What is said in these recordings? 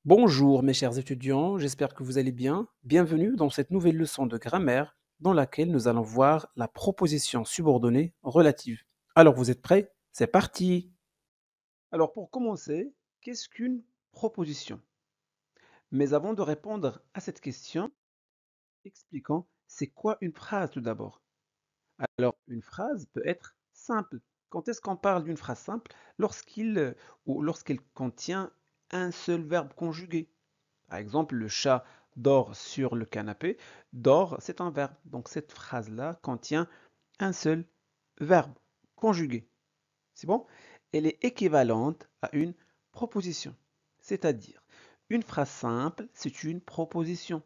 Bonjour mes chers étudiants, j'espère que vous allez bien. Bienvenue dans cette nouvelle leçon de grammaire dans laquelle nous allons voir la proposition subordonnée relative. Alors vous êtes prêts? C'est parti! Alors pour commencer, qu'est-ce qu'une proposition? Mais avant de répondre à cette question, expliquons c'est quoi une phrase tout d'abord. Alors une phrase peut être simple. Quand est-ce qu'on parle d'une phrase simple? Lorsqu'elle contient un seul verbe conjugué. Par exemple, le chat dort sur le canapé. Dort, c'est un verbe. Donc cette phrase-là contient un seul verbe conjugué. C'est bon? Elle est équivalente à une proposition. C'est-à-dire, une phrase simple, c'est une proposition.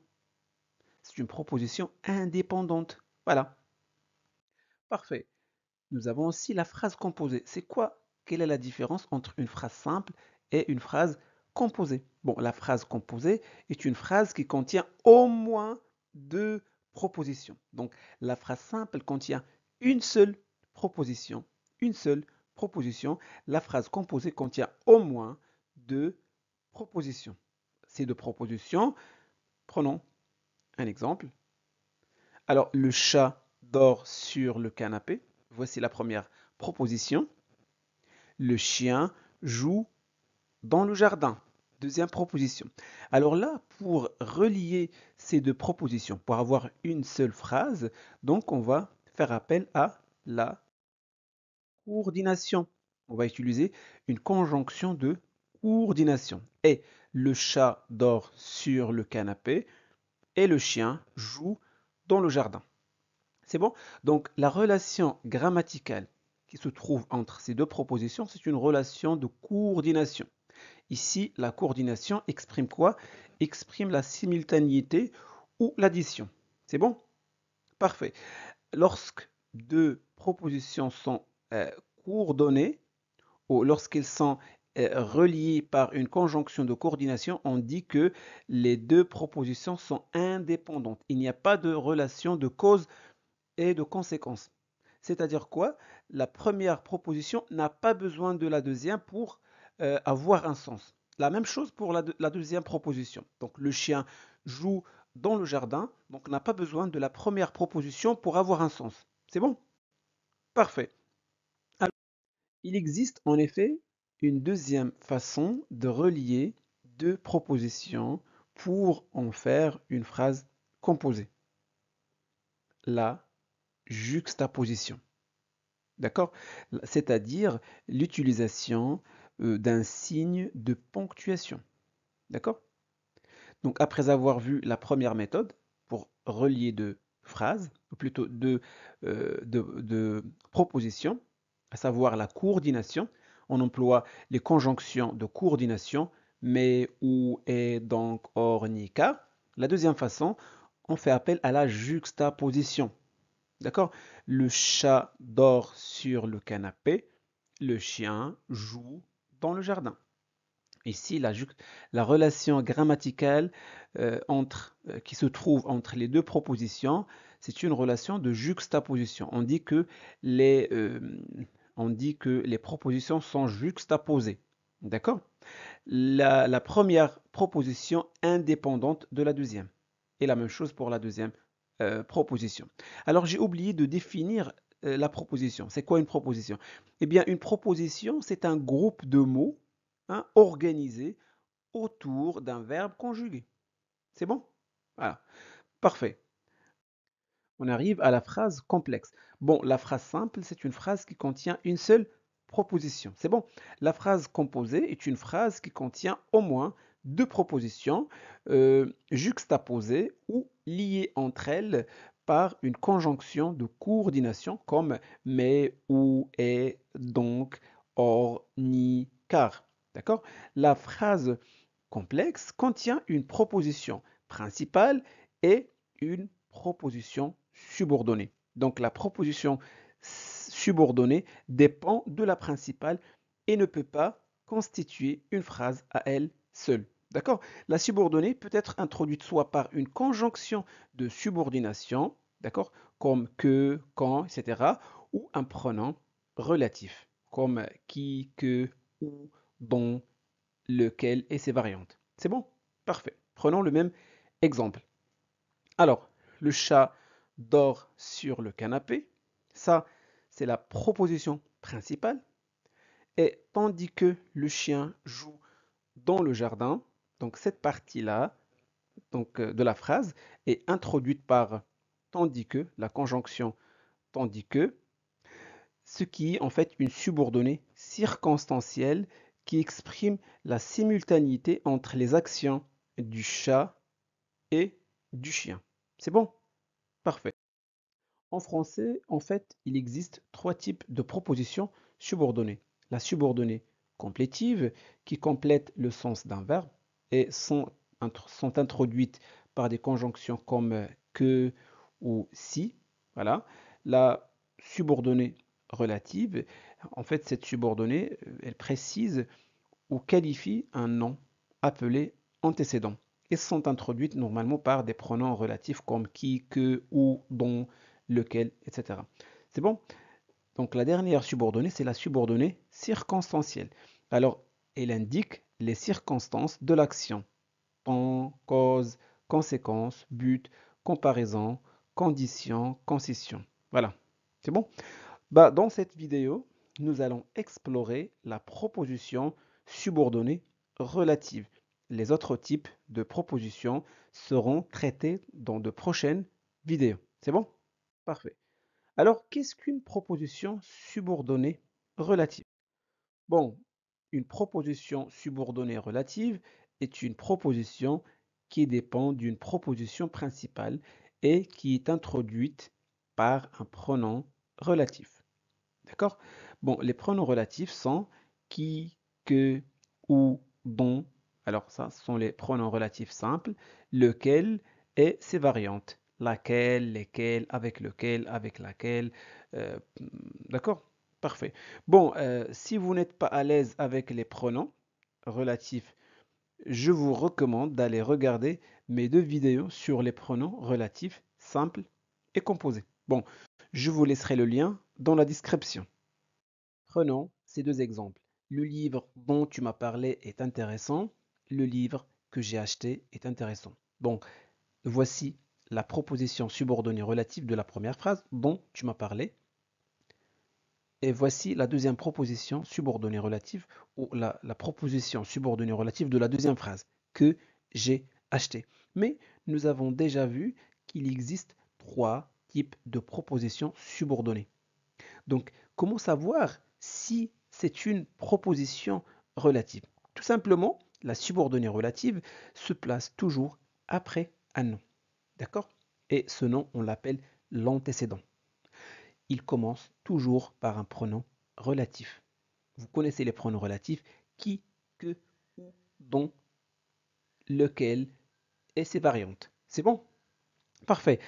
C'est une proposition indépendante. Voilà. Parfait. Nous avons aussi la phrase composée. C'est quoi? Quelle est la différence entre une phrase simple et une phrase composée? Bon, la phrase composée est une phrase qui contient au moins deux propositions. Donc, la phrase simple contient une seule proposition. Une seule proposition. La phrase composée contient au moins deux propositions. Ces deux propositions, prenons un exemple. Alors, le chat dort sur le canapé. Voici la première proposition. Le chien joue dans le jardin. Deuxième proposition. Alors là, pour relier ces deux propositions, pour avoir une seule phrase, donc on va faire appel à la coordination. On va utiliser une conjonction de coordination. Et le chat dort sur le canapé et le chien joue dans le jardin. C'est bon? Donc la relation grammaticale qui se trouve entre ces deux propositions, c'est une relation de coordination. Ici, la coordination exprime quoi? Exprime la simultanéité ou l'addition. C'est bon? Parfait. Lorsque deux propositions sont coordonnées ou lorsqu'elles sont reliées par une conjonction de coordination, on dit que les deux propositions sont indépendantes. Il n'y a pas de relation de cause et de conséquence. C'est-à-dire quoi? La première proposition n'a pas besoin de la deuxième pour avoir un sens. La même chose pour la deuxième proposition. Donc le chien joue dans le jardin, donc n'a pas besoin de la première proposition pour avoir un sens. C'est bon? Parfait. Alors, il existe en effet une deuxième façon de relier deux propositions pour en faire une phrase composée. La juxtaposition. D'accord? C'est-à-dire l'utilisation d'un signe de ponctuation. D'accord? Donc après avoir vu la première méthode pour relier deux phrases, ou plutôt deux propositions, à savoir la coordination, on emploie les conjonctions de coordination, mais, ou, et, donc, or, ni, car. La deuxième façon, on fait appel à la juxtaposition. D'accord? Le chat dort sur le canapé, le chien joue dans le jardin. Ici, la relation grammaticale qui se trouve entre les deux propositions, c'est une relation de juxtaposition. On dit que les propositions sont juxtaposées. D'accord? La première proposition indépendante de la deuxième. Et la même chose pour la deuxième proposition. Alors, j'ai oublié de définir la proposition. C'est quoi une proposition? Eh bien, une proposition, c'est un groupe de mots organisés autour d'un verbe conjugué. C'est bon? Voilà. Parfait. On arrive à la phrase complexe. Bon, la phrase simple, c'est une phrase qui contient une seule proposition. C'est bon. La phrase composée est une phrase qui contient au moins deux propositions juxtaposées ou liées entre elles par une conjonction de coordination comme mais, ou, et, donc, or, ni, car. D'accord? La phrase complexe contient une proposition principale et une proposition subordonnée. Donc la proposition subordonnée dépend de la principale et ne peut pas constituer une phrase à elle seule. D'accord? La subordonnée peut être introduite soit par une conjonction de subordination, d'accord, comme que, quand, etc., ou un pronom relatif, comme qui, que, ou, dont, lequel et ses variantes. C'est bon? Parfait. Prenons le même exemple. Alors, le chat dort sur le canapé. Ça, c'est la proposition principale. Et tandis que le chien joue dans le jardin, donc cette partie-là de la phrase est introduite par tandis que, la conjonction tandis que, ce qui est en fait une subordonnée circonstancielle qui exprime la simultanéité entre les actions du chat et du chien. C'est bon? Parfait. En français, en fait, il existe trois types de propositions subordonnées. La subordonnée complétive, qui complète le sens d'un verbe et sont introduites par des conjonctions comme que ou si. Voilà. La subordonnée relative, en fait, cette subordonnée, elle précise ou qualifie un nom appelé antécédent et sont introduites normalement par des pronoms relatifs comme qui, que, où, dont, lequel, etc. C'est bon? Donc la dernière subordonnée, c'est la subordonnée circonstancielle. Alors, elle indique les circonstances de l'action. Temps, cause, conséquence, but, comparaison, condition, concession. Voilà. C'est bon? Dans cette vidéo, nous allons explorer la proposition subordonnée relative. Les autres types de propositions seront traités dans de prochaines vidéos. C'est bon? Parfait. Alors, qu'est-ce qu'une proposition subordonnée relative? Bon, une proposition subordonnée relative est une proposition qui dépend d'une proposition principale et qui est introduite par un pronom relatif. D'accord? Bon, les pronoms relatifs sont qui, que, où, dont. Alors ça, ce sont les pronoms relatifs simples, lequel et ses variantes. Laquelle, lesquels, avec laquelle. euh, d'accord? Parfait. Bon, si vous n'êtes pas à l'aise avec les pronoms relatifs, je vous recommande d'aller regarder mes deux vidéos sur les pronoms relatifs simples et composés. Bon, je vous laisserai le lien dans la description. Prenons ces deux exemples. Le livre dont tu m'as parlé est intéressant. Le livre que j'ai acheté est intéressant. Donc, voici la proposition subordonnée relative de la première phrase dont tu m'as parlé. Et voici la deuxième proposition subordonnée relative ou la proposition subordonnée relative de la deuxième phrase que j'ai acheté. Mais nous avons déjà vu qu'il existe trois types de propositions subordonnées. Donc, comment savoir si c'est une proposition relative? Tout simplement, la subordonnée relative se place toujours après un nom. D'accord? Et ce nom, on l'appelle l'antécédent. Il commence toujours par un pronom relatif. Vous connaissez les pronoms relatifs qui, que, où, dont, lequel et ses variantes. C'est bon? Parfait.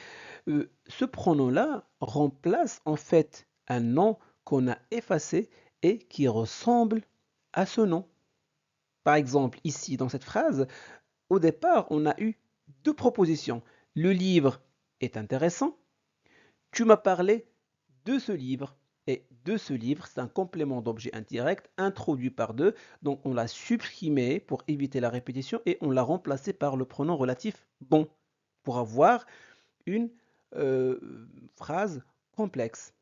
Ce pronom-là remplace en fait un nom qu'on a effacé et qui ressemble à ce nom. Par exemple, ici dans cette phrase, au départ, on a eu deux propositions. Le livre est intéressant. Tu m'as parlé de ce livre. Et de ce livre, c'est un complément d'objet indirect introduit par deux. Donc on l'a supprimé pour éviter la répétition et on l'a remplacé par le pronom relatif dont pour avoir une euh, phrase complexe.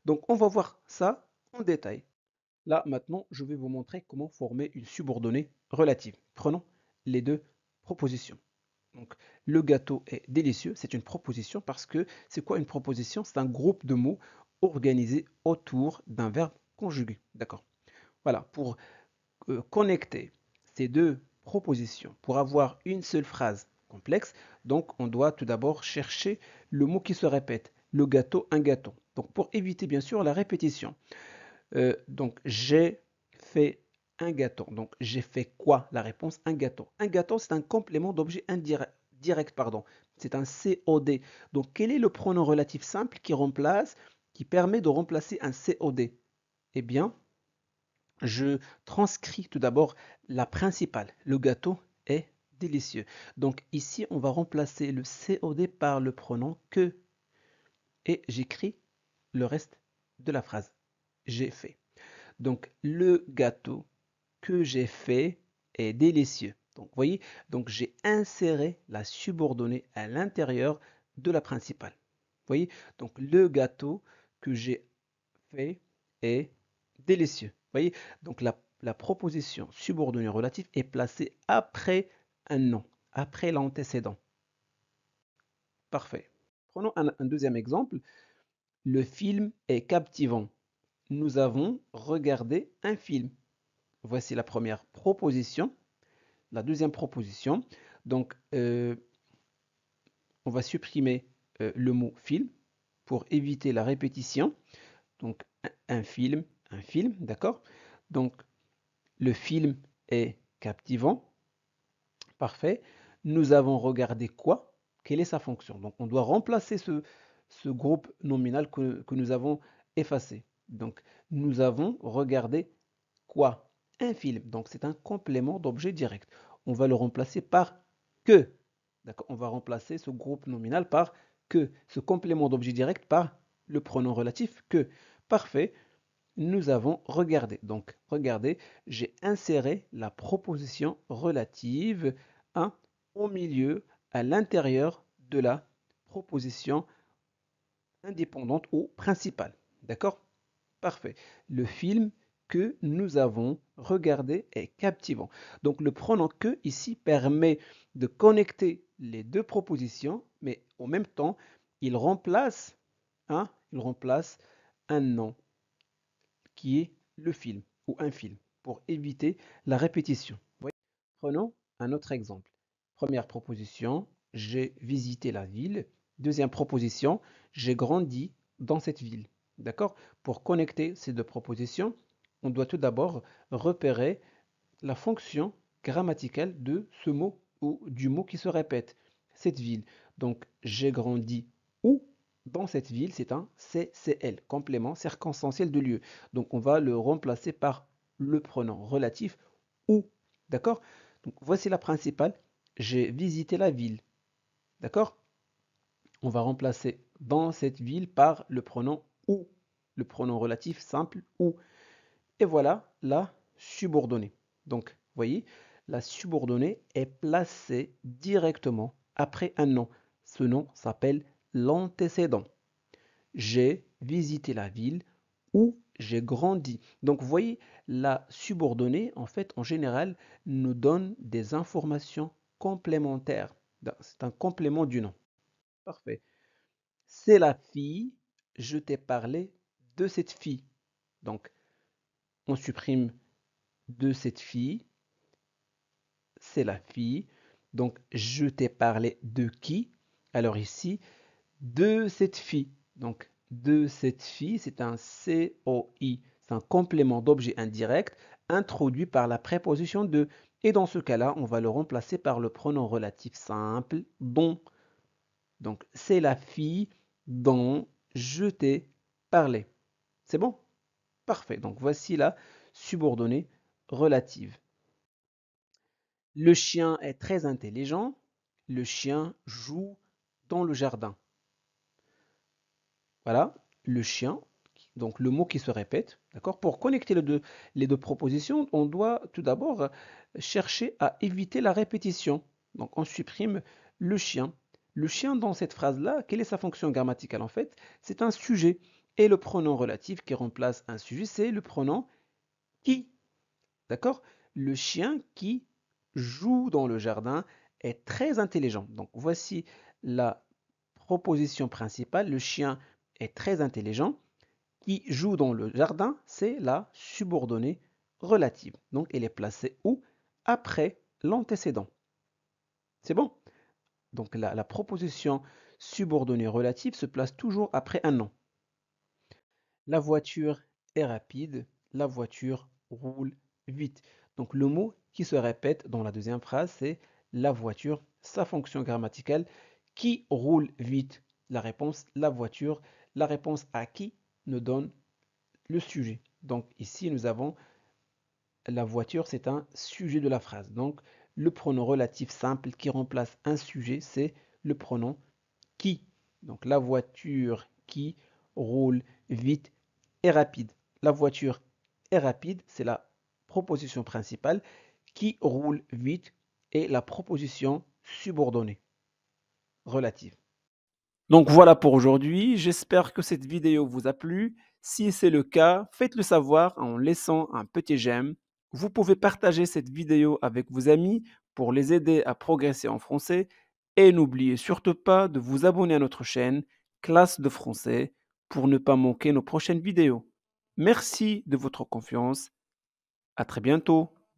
Donc, on va voir ça en détail. Là, maintenant, je vais vous montrer comment former une subordonnée relative. Prenons les deux propositions. Donc, le gâteau est délicieux, c'est une proposition parce que c'est quoi une proposition? C'est un groupe de mots organisés autour d'un verbe conjugué. D'accord. Voilà, pour connecter ces deux propositions, pour avoir une seule phrase complexe, donc on doit tout d'abord chercher le mot qui se répète. Le gâteau, un gâteau. Donc pour éviter bien sûr la répétition. Donc j'ai fait un gâteau. Donc j'ai fait quoi? La réponse, un gâteau. Un gâteau, c'est un complément d'objet indirect. Pardon. C'est un COD. Donc quel est le pronom relatif simple qui permet de remplacer un COD? Eh bien, je transcris tout d'abord la principale. Le gâteau est délicieux. Donc ici, on va remplacer le COD par le pronom que et j'écris le reste de la phrase. J'ai fait. Donc le gâteau que j'ai fait est délicieux. Donc, vous voyez, donc j'ai inséré la subordonnée à l'intérieur de la principale. Vous voyez, donc le gâteau que j'ai fait est délicieux. Vous voyez, donc la proposition subordonnée relative est placée après un nom, après l'antécédent. Parfait. Prenons un deuxième exemple. Le film est captivant. Nous avons regardé un film. Voici la première proposition. La deuxième proposition. Donc, on va supprimer le mot film pour éviter la répétition. Donc, un film, d'accord? Donc, le film est captivant. Parfait. Nous avons regardé quoi? Quelle est sa fonction? Donc, on doit remplacer ce groupe nominal que nous avons effacé. Donc, nous avons regardé quoi? Un film. Donc, c'est un complément d'objet direct. On va le remplacer par que. D'accord? On va remplacer ce groupe nominal par que. Ce complément d'objet direct par le pronom relatif que. Parfait. Nous avons regardé. Donc, regardez, j'ai inséré la proposition relative 1 au milieu, à l'intérieur de la proposition indépendante ou principale. D'accord? Parfait. Le film que nous avons regardé est captivant. Donc, le pronom que ici permet de connecter les deux propositions, mais en même temps, il remplace un nom qui est le film ou un film pour éviter la répétition. Oui. Prenons un autre exemple. Première proposition, j'ai visité la ville. Deuxième proposition, j'ai grandi dans cette ville. D'accord? Pour connecter ces deux propositions, on doit tout d'abord repérer la fonction grammaticale de ce mot ou du mot qui se répète. Cette ville. Donc, j'ai grandi où? Dans cette ville, c'est un CCL, complément circonstanciel de lieu. Donc, on va le remplacer par le pronom relatif où. D'accord? Donc, voici la principale. J'ai visité la ville. D'accord? On va remplacer dans cette ville par le pronom où. Le pronom relatif simple où. Et voilà la subordonnée. Donc, vous voyez, la subordonnée est placée directement après un nom. Ce nom s'appelle l'antécédent. J'ai visité la ville où j'ai grandi. Donc, vous voyez, la subordonnée, en fait, en général, nous donne des informations complémentaires. C'est un complément du nom. Parfait. C'est la fille, je t'ai parlé de cette fille. Donc, on supprime de cette fille, c'est la fille. Donc, je t'ai parlé de qui? Alors ici, de cette fille. Donc, de cette fille, c'est un COI. C'est un complément d'objet indirect introduit par la préposition de. Et dans ce cas-là, on va le remplacer par le pronom relatif simple dont. Donc, c'est la fille dont je t'ai parlé. C'est bon? Parfait. Donc, voici la subordonnée relative. Le chien est très intelligent. Le chien joue dans le jardin. Voilà, le chien, donc le mot qui se répète. D'accord? Pour connecter les deux propositions, on doit tout d'abord chercher à éviter la répétition. Donc on supprime le chien. Le chien dans cette phrase-là, quelle est sa fonction grammaticale en fait? C'est un sujet. Et le pronom relatif qui remplace un sujet, c'est le pronom qui. D'accord? Le chien qui joue dans le jardin est très intelligent. Donc voici la proposition principale. Le chien est très intelligent. Qui joue dans le jardin, c'est la subordonnée relative. Donc elle est placée où? Après l'antécédent. C'est bon? Donc la proposition subordonnée relative se place toujours après un nom. La voiture est rapide. La voiture roule vite. Donc le mot qui se répète dans la deuxième phrase, c'est la voiture, sa fonction grammaticale, qui roule vite. La réponse, la voiture. La réponse à qui nous donne le sujet. Donc ici, nous avons la voiture, c'est un sujet de la phrase. Donc le pronom relatif simple qui remplace un sujet, c'est le pronom qui. Donc la voiture qui roule vite et rapide. La voiture est rapide, c'est la proposition principale qui roule vite et la proposition subordonnée relative. Donc voilà pour aujourd'hui. J'espère que cette vidéo vous a plu. Si c'est le cas, faites-le savoir en laissant un petit j'aime. Vous pouvez partager cette vidéo avec vos amis pour les aider à progresser en français. Et n'oubliez surtout pas de vous abonner à notre chaîne Classe de français pour ne pas manquer nos prochaines vidéos. Merci de votre confiance. À très bientôt.